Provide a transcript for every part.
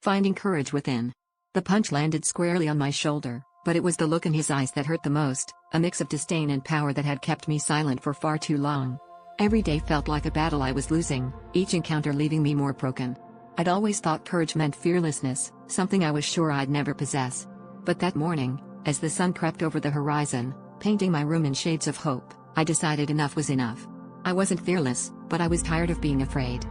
Finding courage within. The punch landed squarely on my shoulder, but it was the look in his eyes that hurt the most, a mix of disdain and power that had kept me silent for far too long. Every day felt like a battle I was losing, each encounter leaving me more broken. I'd always thought courage meant fearlessness, something I was sure I'd never possess. But that morning, as the sun crept over the horizon, painting my room in shades of hope, I decided enough was enough. I wasn't fearless, but I was tired of being afraid.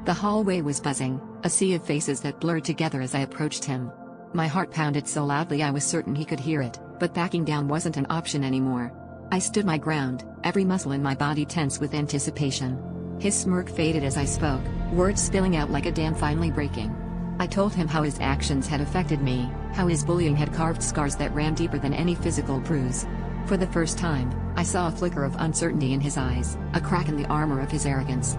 The hallway was buzzing, a sea of faces that blurred together as I approached him. My heart pounded so loudly I was certain he could hear it, but backing down wasn't an option anymore. I stood my ground, every muscle in my body tense with anticipation. His smirk faded as I spoke, words spilling out like a dam finally breaking. I told him how his actions had affected me, how his bullying had carved scars that ran deeper than any physical bruise. For the first time, I saw a flicker of uncertainty in his eyes, a crack in the armor of his arrogance.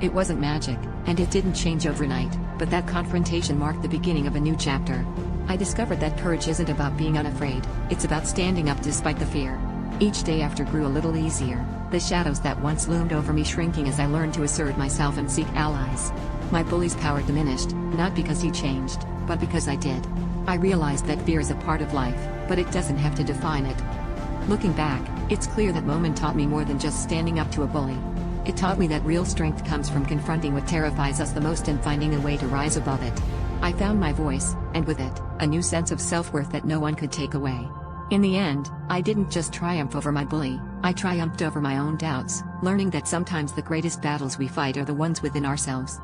It wasn't magic, and it didn't change overnight, but that confrontation marked the beginning of a new chapter. I discovered that courage isn't about being unafraid, it's about standing up despite the fear. Each day after grew a little easier, the shadows that once loomed over me shrinking as I learned to assert myself and seek allies. My bully's power diminished, not because he changed, but because I did. I realized that fear is a part of life, but it doesn't have to define it. Looking back, it's clear that moment taught me more than just standing up to a bully. It taught me that real strength comes from confronting what terrifies us the most and finding a way to rise above it. I found my voice, and with it, a new sense of self-worth that no one could take away. In the end, I didn't just triumph over my bully, I triumphed over my own doubts, learning that sometimes the greatest battles we fight are the ones within ourselves.